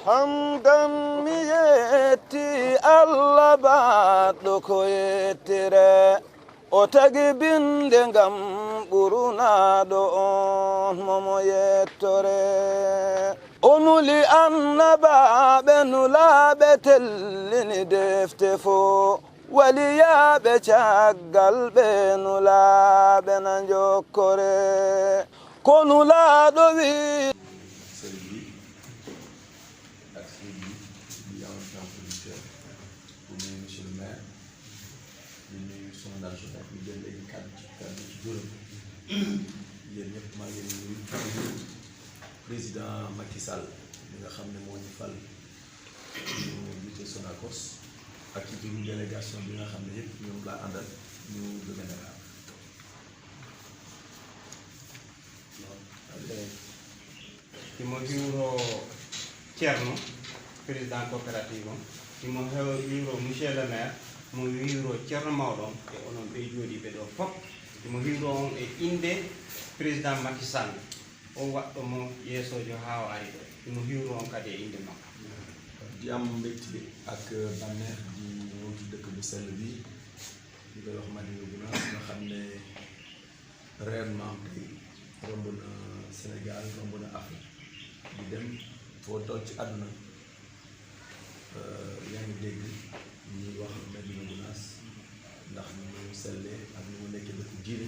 hamdan mi yetti Allah baɗɗo ko yettire o tagi binde ngam ɓurunaɗo on momo yettore o nuli annabaɓe nulaɓe tellini defte fo waliyaɓe caggal ɓe nulaɓe na jokkore ko nulaɗo wi yéen ñëpp maa ngi leen di nuyu président Macky Sall mi nga xam ne moo ñu fal ñu jiite Sonacos ak ci turu délégation bi nga xam ne yëpp ñoom laa àndal ñu jóge Dakar. Imo hiwro Thierno président coopérative on imo hiwro monsieur le maire mo hiwro Thierno mawɗon e onon ɓe jooɗiɓe ɗo fof imo hiwro on e inde président Macky Sall o waɗɗo mo yeesojo ha o ari ɗo imo hiwro on kadi e inde makko di am mbégte ak bànneex di ñëw ci dëkk bu sell bi di koy wax Madina Gounass nga xam ne réellement tey romb na Sénégal romb na Afrique di dem foo toll ci àdduna yaa ngi dégg ñuy wax Madina Gounass ndax ni mu sellee ak ni mu nekkee dëkk diine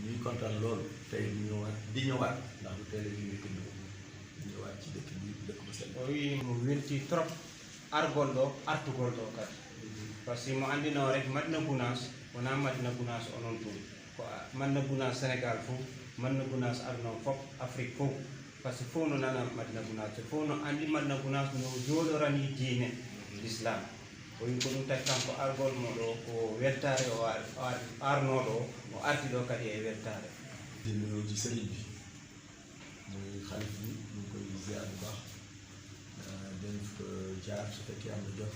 ñuy kontaan loolu tey di ñëwaat ndax bu tey la ñuy ñëwaat ci dëkk bi dëkk bu sell. o wi mo welti trop argol ɗo artugol ɗo kadi par ce que mo andino rek Madina Gounass wona Madina Gounass onon tun ko Madina Gounass Sénégal fof Madina Gounass aduna fof Afrique fof par ce que fof no nana Madina Gounass te fof no andi Madina Gounass no jooɗorani diine l'islam o wi ko ɗum tagi kanko argol mo ɗo ko weltare o arnoɗo o arti ɗo kadi e weltare di nuyu ci sëriñ bi muy xalif bi ñu koy ziar bu baax dañ ko jaar su fekkee am na jot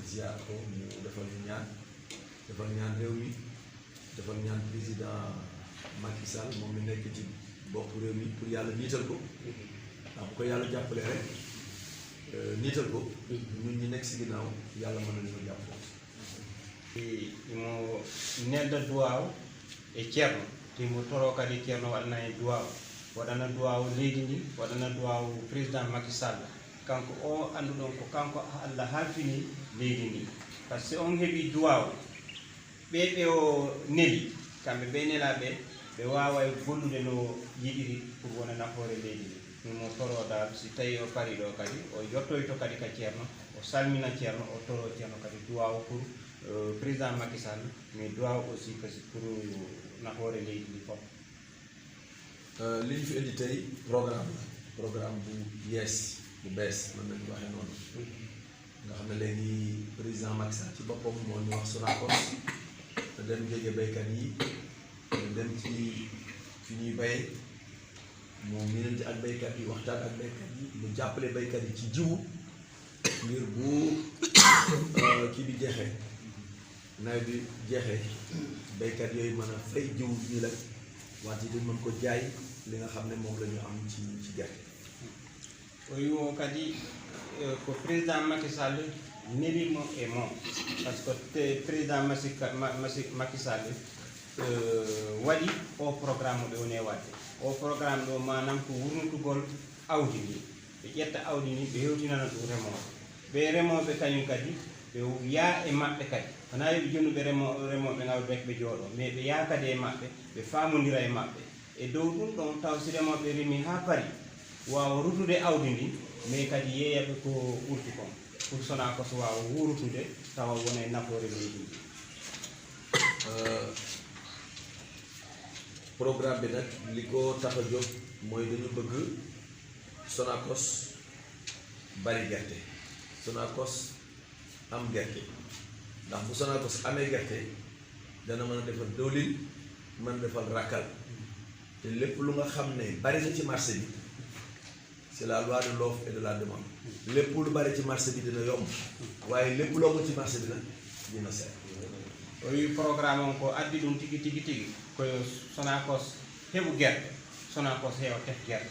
ziar ko mu defal ñaan réew mi defal ñaan président Macky Sall moom mi nekk ci bopp réew mi pour yàlla niital ko ndax bu ko yàlla jàppale rek niital ko ñun ñi nekk si ginnaaw yàlla mën nañu ko jàppale. imo nelda duwaw e ceerno timo toro kadi ceerno waɗana e duwaw waɗana duwaw leydi ndi waɗana duwaw président Macky Sall kanko o annduɗon ko kanko Allah halfini leydi ndi par ce que on heeɓi duwaw ɓe o neli kamɓe ɓe nelaɓe ɓe wawa gollude no yiɗiri pour wona nafoore leydi ndi ɗum o toro dal si tawi o pari ɗo kadi o yettoyto kadi ka ceerno o salmina ceerno o toro ceerno kadi duwaw pour président Macky Sall mais duwaw aussi kasi pour nafoore leydi ndi fof li ñu fi indi tey programme bu yees bu bees mën nañu waxee noonu nga xam ne léegi président Macky Sall ci boppam moo ñu wax Sonacos te dem jege baykat yi dem ci fi ñuy bayee mu miinante ak baykat yi waxtaan ak baykat yi mu jàppale baykat yi ci jiwu ngir bu kii bi jeexee nawet bi jeexee baykat yooyu mën a fay jiwu ñu la wante dañ mën ko jaay li nga xam ne moom la ñu am ci gerte. o wiwo kadi ko président Macky Sall nelimo e moom par ce que président Macky Sall waɗi o programme ɓe woni e wadde o programme ɗo manam ko wurnutugol awdi ndi ɓe ƴetta awdi ndi ɓe hewtinana ɗum remoɓe ɓe remoɓe kañum kadi ɓe yaa e maɓɓe kadi wona yoɓe jonnuɓe remoɓe ngawɓe ɓe jooɗo mais ɓe yaa kadi e maɓɓe ɓe famodira e maɓɓe e dow ɗum ɗon taw si remoɓe remi ha pari wawa rutude awdi ndi mais kadi yeeyaɓe ko ɓurti kon pour Sonacos wawa wurutude tawa wona e nafoore leydi ndi programme bi nag li ko tax a jóg mooy dañu bëgg Sonacos bari gerte Sonacos am gerte ndax bu Sonacos amee gerte dana mën a defal diwlin mën a defal rakkal te lépp lu nga xam ne bari na ci marché bi c'est la loi de l'offre et de la demande lépp lu bari ci marché bi dina yomb waaye lépp loo ko ci marché bi nag dina seet. o wi programme on ko addi ɗum tigi koyo Sonacos heɓu gerte Sonacos heewa tef gerte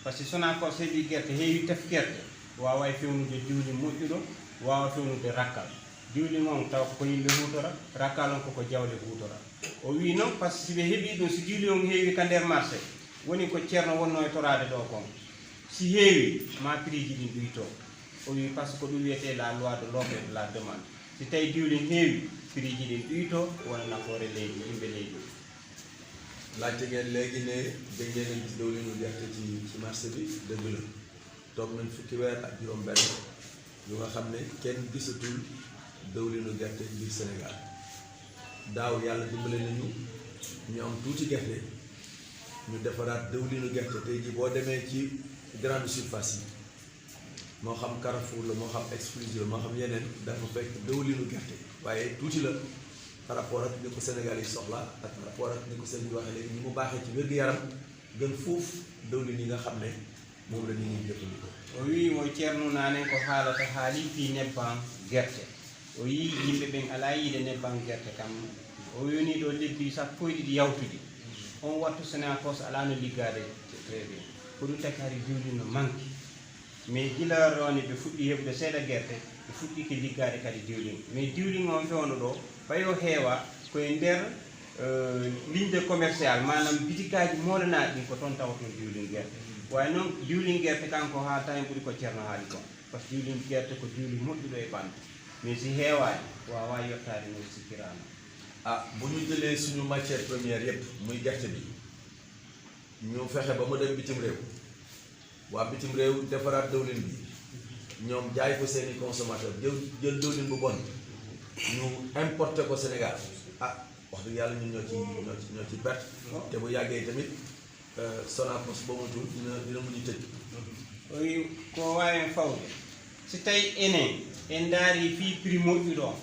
par ce que Sonacos heɓi guerte heewi tef guerte wawa fewnude diwli moƴƴuɗo wawa fewnude rakkal diwli on taw ko yimɓe hutora rakkal on koko jawle hutora o wi noon par ce que siɓe heeɓi ɗum si diwli on heewi ka nder marché woni ko ceerno wonno e torade ɗo kon si heewi ma prix ji ɗin ɗuyto o wi par ce que ko ɗum wiyete la loi de l'offre et de la demande si tawi diwli heewi prix ji ɗin ɗuyto wona nafoore leydi yimɓe leydi laajte ngeen léegi ne dañ leen a gis dawlinu gerte ci marché bi dëgg la toog nañ fukki weer ak juróom-benn yu nga xam ne kenn gisatul dawlinu gerte biir Sénégal daaw yàlla dimbale nañu ñu am tuuti gerte ñu defaraat dawlinu gerte tey jii boo demee ci grande surface yi moo xam Carrefour la moo xam Exclusive la moo xam yeneen dafa fekk dawlinu gerte waaye tuuti la par rapport ak ni ko Sénégal yi soxla ak par rapport ak ni ko sëñ bi waxee léegi ni mu baaxee ci wér-gu-yaram gën foofu dawlin yi nga xam ne moom la nit ñi jëfandikoo. o wi o ceerno naane ko haalata haali fi nebban gerte o yi yimɓe ɓen ala yiide nebban gerte kam o woni ɗo lebbi sappo e ɗiɗi yawtude on wattu Sonacos ala no liggade très bien ko ɗum taki hari diwlin no manque mais gila roni ɓe fuɗɗi heɓde seeɗa gerte ɓe fuɗɗi ke liggade kadi diwlin mais diwlin on fewno ɗo ɓayo heewa koye nder ligne commercial manam bitikaji molanaɗi ɗin ko toon tawaton diwlin gerte way noon diwlin gerte kanko haalta hen ɓuuri ko ceerno haali kon par ce que diwlin gerte ko diwlin moƴƴuɗo e ɓandu mais si heewani wawa yettade no sikkirama bu ñu jëlee suñu matière première yépp muy gerte bi ñu fexe ba mu dem bitim réew waa bitim réew defaraat dawlin bi ñoom jaay ko seeni consommateur jël dawlin bu bon ñu importé ko Sénégal wax dëgg yàlla ñun ñoo ci perte te bu yàggee tamit Sonacos ba mu tudd dina mujj tëj oyi ko wawi fawde si tawi enen en daari fi prix moƴƴuɗo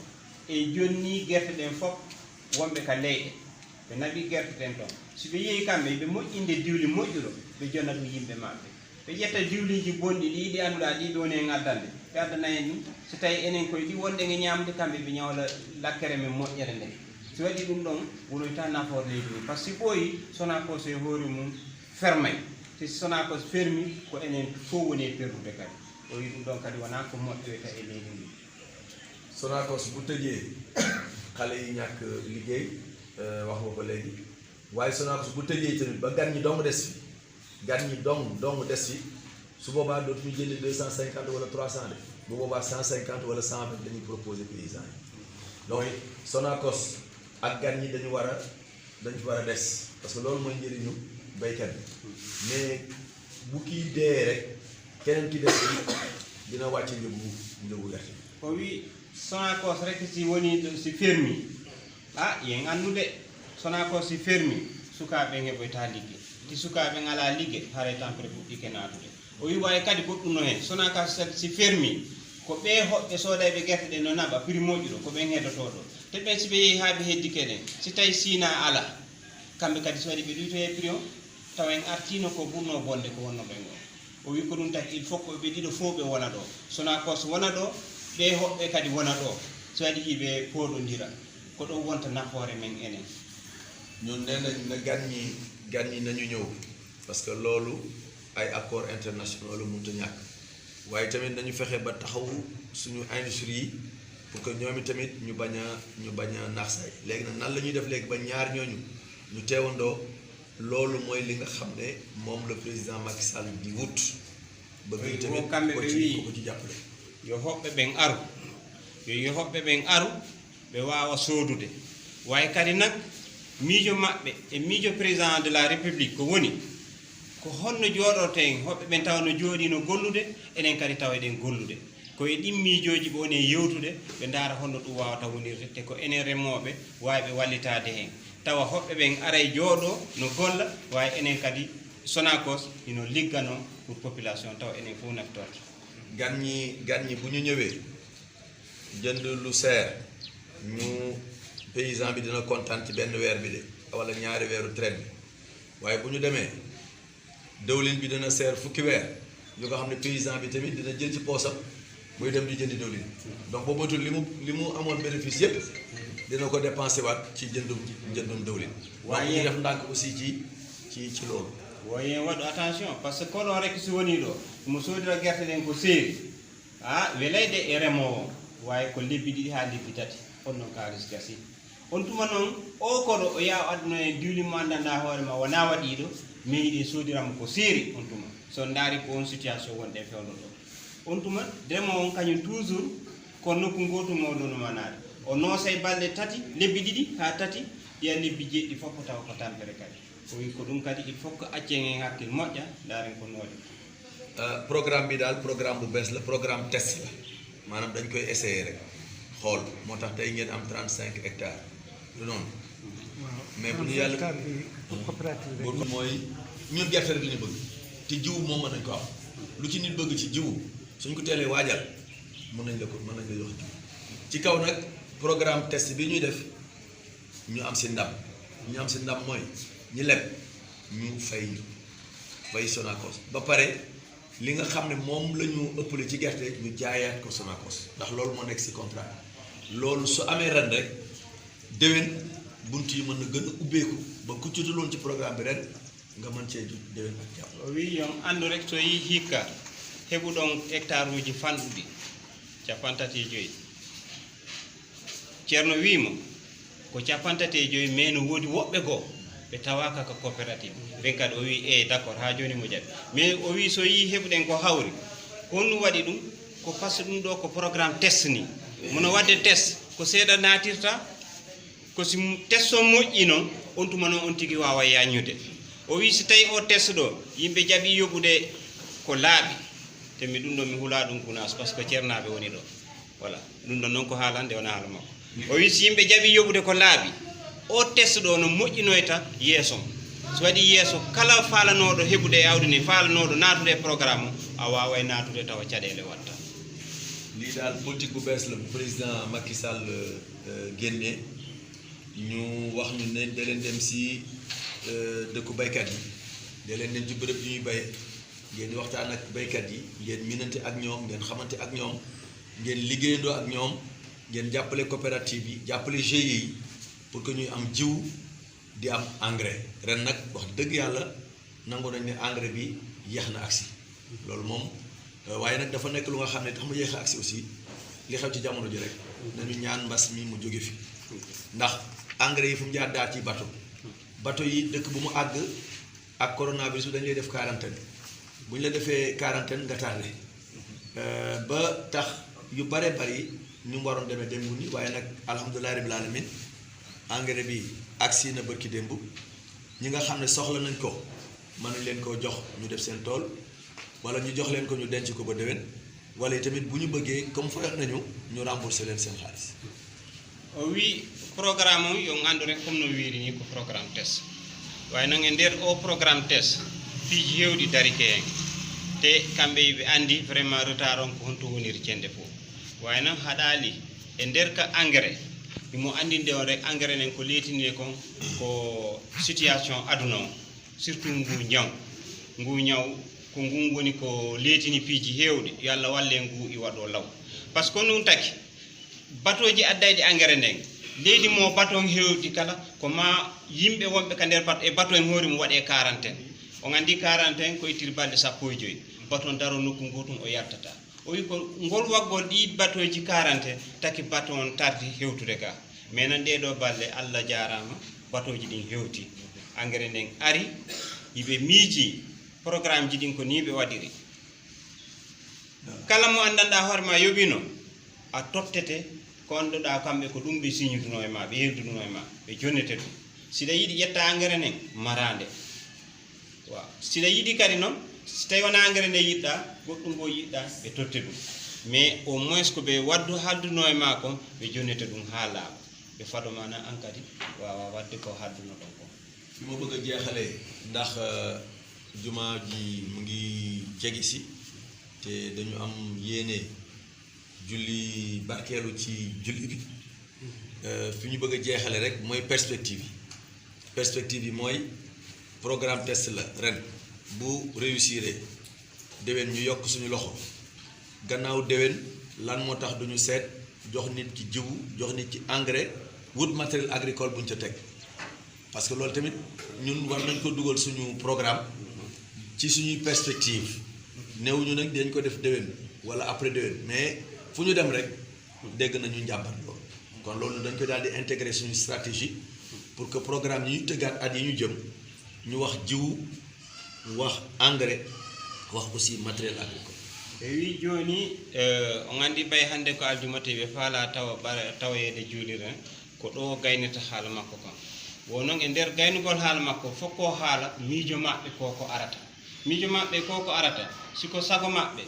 e jonni gerte ɗen fof wonɓe ka leyɗe ɓe naɓi gerte ɗen ɗon si ɓe yeehi kamɓe ɓe moƴƴinde diwli moƴƴuɗo ɓe jonna ɗum yimɓe maɓɓe ɓe ƴetta diwliji bonɗi ɗi annduɗa ɗiɗo woni e ngaddande ɓe addana en ɗum so tawi enen koye ɗi wonɗe e ñamde kamɓe ɓe ñawla lakkere men moƴƴere nde si waɗi ɗum ɗon wonoyta nafoore leydi mum par ce que si ɓooyi Sonacos e hoore mum fermay si Sonacos fermi ko enen fof woni e perdude kadi o wi ɗum ɗon kadi wona ko moƴƴoyta e leydi ndi Sonacos bu tëjee xale yi ñàkk liggéey wax nga ko léegi waaye Sonacos bu tëjee tamit ba gan ñi dong des fi gan ñi dong des fi su boobaa dootuñu jënd 250 wala 300 de bu boobaa 150 wala 120 dañuy proposer paysans yi donc Sonacos ak gan ñi dañu war a des parce que loolu mooy njëriñu baykat bi mais bu kii dee rek keneen ki des dina wàcce njëgu gerte o wi Sonacos rek si woni si fermi yen andude Sonacos si fermi sukaɓe heɓoyta ligge ti sukaɓe ngala ligge haray tampere fuɗɗike natude o wi wawi kadi goɗɗum no hen Sonacos si fermi ko ɓe hoɓɓe soodayɓe gerte ɗe no naɓa prix moƴƴuɗo ko ɓen heddoto ɗo te ɓen si ɓe yeehi ha ɓe heddike ɗen si tawi Sina ala kamɓe kadi so waɗi ɓe ɗuyto e prix o tawa en artino ko ɓurno bonde ko wonno ɓen o wi ko ɗum taki il faut ko ɓe ɗiɗo fof ɓe wona ɗo Sonacos wona ɗo ɓe hoɓɓe kadi wona ɗo so waɗi hiɓe pooɗodira ko ɗo wonta nafoore men enen ñun nee nañ na gan ñi nañu ñëw parce que loolu ay accord international la mënut a ñàkk waaye tamit nañu fexe ba taxaw suñu industrie yi pour que ñoom tamit ñu bañ a naax saay léegi nag nan la ñuy def léegi ba ñaar ñooñu ñu teewandoo loolu mooy li nga xam ne moom le président Macky Sall di wut bëgg tamit ko ci jàppale yo hoɓɓe ɓen aru yo hoɓɓe ɓen aru ɓe wawa soodude wawi kadi nak miijo maɓɓe e miijo président de la république ko woni ko honno jooɗoten hoɓɓe ɓen tawa no jooɗi no gollude enen kadi tawa eɗen gollude koye ɗin miijoji ɓe woni e yewtude ɓe ndaara honno ɗum wawata wonirde te ko enen remoɓe wawi ɓe wallitade hen tawa hoɓɓe ɓen aray jooɗo no golla wawi enen kadi Sonacos ino liggano pour population tawa enen fof naftorto gan ñi bu ñu ñëwee jënd lu seer ñu paysan bi dina kontaan ci benn weer bi de wala ñaari weeru traite bi waaye bu ñu demee dawlin bi dina seer fukki weer yu nga xam ne paysan bi tamit dina jël ci poosam muy dem di jëndi dawlin donc boo matul li mu amoon bénéfice yépp dina ko dépensé waat ci jëndum dawlin waaye ñu def ndànk aussi ci loolu woyen waɗu attention par ce que koɗon rek so woni ɗo mo soodira guerte ɗen ko seeri welayde e remowo wawi ko lebbi ɗiɗi ha lebbi tati on noon kalis gasi on tuma noon o koɗo o yawa adduno e diwli mo andanda hoore ma wona waɗiɗo mais yiɗi soodiranmo ko seeri on tuma so daari ko on situation wonɗe fewno ɗo on tuma demowo on kañum toujours ko nokku gotu mawɗono manade o noosay balɗe tati lebbi ɗiɗi ha tati ya lebbi jeɗɗi fof ko taw ko tampere kadi o wi ko ɗum kadi il faut que accen en hakkil moƴƴa daaren ko noode programme bi daal programme bu bees la programme test la maanaam dañ koy essayer rek xool moo tax tey ngeen am 35 hectares du noonu mais bu ñu yàlla bu mooy ñun gerte rek la ñu bëgg te jiwu moom mën nañ ko am lu ci nit bëgg ci jiwu suñ ko teelee waajal mën nañ la jox jiwu ci kaw nag programme test bi ñuy def ñu am si ndam mooy ñi leb ñu fay Sonacos ba pare li nga xam ne moom la ñu ëppale ci gerte ñu jaayaat ko Sonacos ndax loolu moo nekk si contrat loolu su amee ren rek déwén bunt yi mën na gën a ubbeeku ba ku ci dul ci programme bi ren nga mën cee déwén ak jàpp. o wi yon andu rek so yi hikka heɓuɗon hectare uji fanɗuɗi 35 ceerno wiima ko 35 mais no woodi woɓɓe goo ɓe tawaka ko coopérative ɓen kadi o wi d' accord ha joni mo jaɓi mais o wi so yi heɓuɗen ko hawri honɗum waɗi ɗum ko par ce que ɗum ɗo ko programme test ni mono wadde test ko seeɗa natirta ko si test o moƴƴi noon on tuma noon on tigui wawa yañude o wi so tawi o test ɗo yimɓe jaaɓi yoɓude ko laaɓi te mi ɗum ɗo mi hula ɗum kunas par ce que ceernaɓe woni ɗo voilà ɗum ɗon noon ko haalande wona haala makko o wi so yimɓe jaaɓi yoɓude ko laaɓi o test ɗo no moƴƴinoyta yeeso so waɗi yeeso kala falanoɗo heɓude e awdi ni falanoɗo natude e programme o a wawa natude tawa caɗele watta lii daal politique bu bees la président Macky Sall génne ñu wax ñu ne da leen dem si dëkku baykat yi da leen dem ci bërëb yi ñuy baye ngeen di waxtaan ak baykat yi ngeen minante ak ñoom ngeen xamante ak ñoom ngeen liggéeyandoo ak ñoom ngeen jàppale coopérative yi jàppale GIE yi pour que ñuy am jiw di am engrais ren nag wax dëgg yàlla nangu nañ ne engrais bi yéex na agsi loolu moom waaye nag dafa nekk lu nga xam ne tax mu yéex a agsi aussi li xew ci jamono ji rek nañu ñaan mbas mi mu jóge fi ndax engrais yi fu mu jaar daal ci bateau yi dëkk bu mu àgg ak coronavirus bi dañ lay def quarantaine bu ñu la defee quarantaine nga tardé ba tax yu bare bari ñu mu waroon demee démb ni waaye nag alhamdulilah rabbil alamin engrais bi agsi na bërki démb ñi nga xam ne soxla nañ ko mën nañ leen koo jox ñu def seen tool wala ñu jox leen ko ñu denc ko ba déwén wala tamit bu ñu bëggee comme farat nañu ñu rembourser leen seen xaalis. o wi programme o yo gandu rek comme no wiiri ni ko programme test waaye nag e nder o programme test piiji hewɗi darike hen te kamɓe ɓe andi vraiment retard on ko honto woniri cende fof waaye noon haɗali e nder ka engrais imo andinde on rek engrais nen ko leytini kon ko situation aduna o surtout ngu ñaw ko ngun woni ko leytini piiji hewɗi yo Allah walle ngu i waɗo law par ce que ɗum taki batoji addayɗi engrais nden leydi mo baton hewɗi kala ko ma yimɓe wonɓe ka nder bato e bato en hoore mum waɗe quarantaine on andi quarantaine ko ittiri balɗe 15 baton daro nokku gotum o yartata o wi ko ngol waggol ɗi batoji 40 taki bato on tardi hewtude ga mais nan ɗeɗo balɗe Allah jarama batoji ɗin hewti engrais nden ari yiɓe miiji programme ji ɗin ko ni ɓe waɗiri kala mo andanɗa hoore ma yoɓino a tottete ko annduɗa kamɓe ko ɗum ɓe signuduno e ma ɓe yewduduno e ma ɓe jonnete ɗum siɗa yiɗi ƴetta engrais nden marande waaw siɗa yiɗi kadi noon so tawi wona engrais nde yiɗɗa goɗɗum bo yiɗɗa ɓe totte ɗum mais au moins ko ɓe waddu halduno e ma kon ɓe jonnete ɗum ha laaɓa ɓe faɗo mana an kadi wawa wadde ko halduno ɗon ko fi ma bëgg a jeexale ndax jumaa ji mu ngi jege si te dañu am yéene julli barkeelu ci julli bi fi ñu bëgg a jeexale rek mooy perspective yi mooy programme test la ren bu réussir déwén ñu yokk suñu loxo gannaaw déwén lan moo tax duñu seet jox nit ci jiwu jox nit ci engrais wut matériel agricole buñ ca teg parce que loolu tamit ñun war nañ ko dugal suñu programme ci suñuy perspective néewuñu nag dañ ko def déwén wala après déwén mais fu ñu dem rek dégg nañu njàmbat loolu kon loolu dañ ko daal di intégrer suñu stratégie pour que programme yi ñu tëggaat at yi ñu jëm ñu wax jiwu wax engrais wax aussi matériel agricole. wi joni on andi bay hande ko aljumate ɓe faala tawoyede juulire ko ɗo gaynata haala makko kam wonon e nder gaynugol haala makko fof ko haala miijo maɓɓe koko arata miijo maɓɓe koko arata siko sago maɓɓe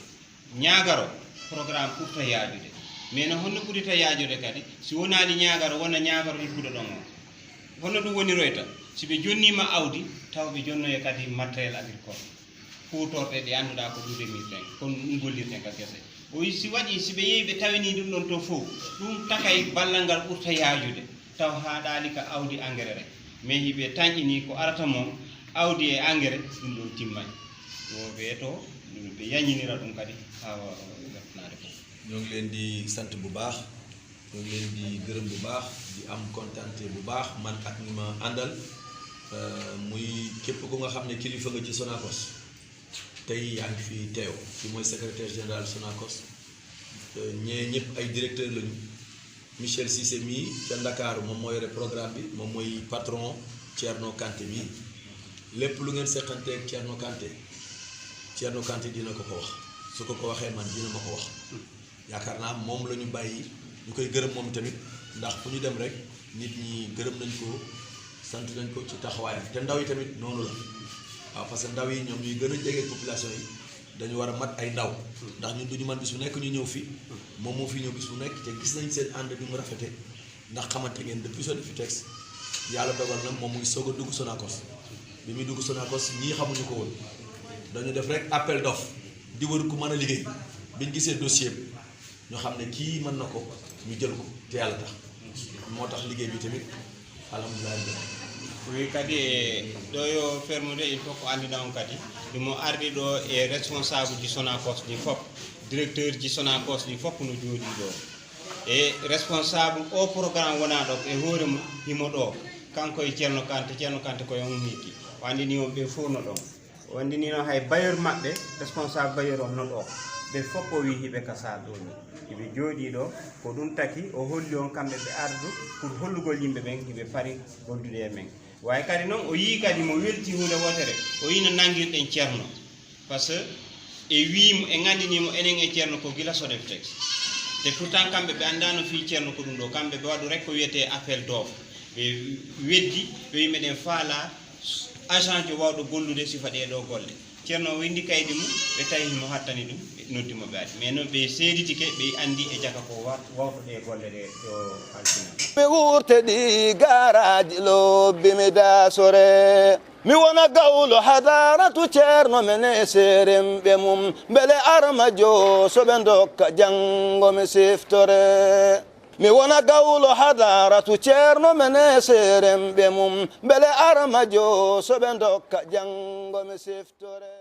ñaagaro programme ɓurta yaajude mais no honno ɓurita yaajude kadi si wonali ñaagaro wona ñaagaro hikkuɗo ɗon o honno ɗum woniroyta si ɓe jonnima awdi taw ɓe jonnoye kadi matériel agricole hutorɗe ɗe annduɗa ko ɗuɗemirten kono ɗum gollirten ka gese o si waɗi si ɓe yeehi ɓe tawini ɗum ɗon to fof ɗum takay ballal ngal ɓurta yaajude taw haɗali ka awdi engrais rek mais hiɓe tañƴini ko arata moom awdi e engrais ɗum ɗon timmani o weeto ɓe yañinira ɗum kadi ha wertanade ko ñoo ngi leen di sant bu baax ñoo ngi leen di gërëm bu baax di am contenté bu baax man ak ñi ma àndal muy képp ku nga xam ne kilifa nga ci Sonacos tey yaa ngi fi teew fi mooy secrétaire général Sonacos ñee ñëpp ay directeur lañu Michel Cissé mii ca Ndakaaru moom moo yore programme bi moom mooy patron Thierno Kanté bi lépp lu ngeen seqanteeg Thierno Kanté dina ko wax su ko waxee man dina ma ko wax yaakaar naa moom la ñu bàyyi ñu koy gërëm moom tamit ndax fu ñu dem rek nit ñi gërëm nañ ko sant nañ ko ci taxawaayam te ndaw yi tamit noonu la waaw parce que ndaw yi ñoom ñuy gën a jege population yi dañu war a mat ay ndaw ndax ñun duñu man bis bu nekk ñu ñëw fi moom moo fi ñëw bis bu nekk te gis nañ seen ànd bi mu rafete ndax xamante ngeen depuis so defi texte yàlla dogal na moom muy soog a dugg Sonacos bi muy dugg Sonacos ñii xamuñu ko woon dañu def rek appel d'offre di wër ku mën a liggéey biñ gisee dossier bi ñu xam ne kii mën na ko ñu jël ko te yàlla tax moo tax liggéey bi tamit alhamdulilah. oui kadi ɗo yo fermude il faut ko andina on kadi ɗum o ardi ɗo e responsable ji Sonacos ɗi fof directeur ji Sonacos ɗi fof no jooɗi ɗo e responsable o programme wona ɗo e hoore mum himo ɗo kanko e Thierno Kanté koye on hikki o andini on ɓe fof no ɗon o andini noon hay bailleur maɓɓe responsable bailleur on no ɗo ɓe fof o wi hiɓe kasal ɗo ni hiɓe jooɗi ɗo ko ɗum taki o holli on kamɓe ɓe ardu pour hollugol yimɓe ɓen hiɓe pari goldude e men way kadi noon o yii kadi mo welti hunde wotere o yino nanguirɗen Thierno par ce que e wimo e gandinimo enen e Thierno ko gila Sodeftex te pourtant kamɓe ɓe andano fi Thierno ko ɗum ɗo kamɓe ɓe waɗu rek ko wiyete appel d'offre ɓe weddi ɓe wi meɗen faala agent jo wawɗo gollude sifa ɗeɗo golle Thierno o windi kaydi mum ɓe tawi himo hattani ɗum ɓe noddimo ɓe adi mais noon ɓe seeditike ɓe andi e jaka ko wawɗo ɗe golle ɗe ɗo alfina mi wurte ɗi garaji lobbi mi dasore mi wona gawlo hadaratu ceerno mene seremɓe mum beele armajo soɓe dokka janggo mi siftore mi wona gawlo hadaratu ceerno mene seremɓe mum beele armajo soɓe dokka janggo mi siftore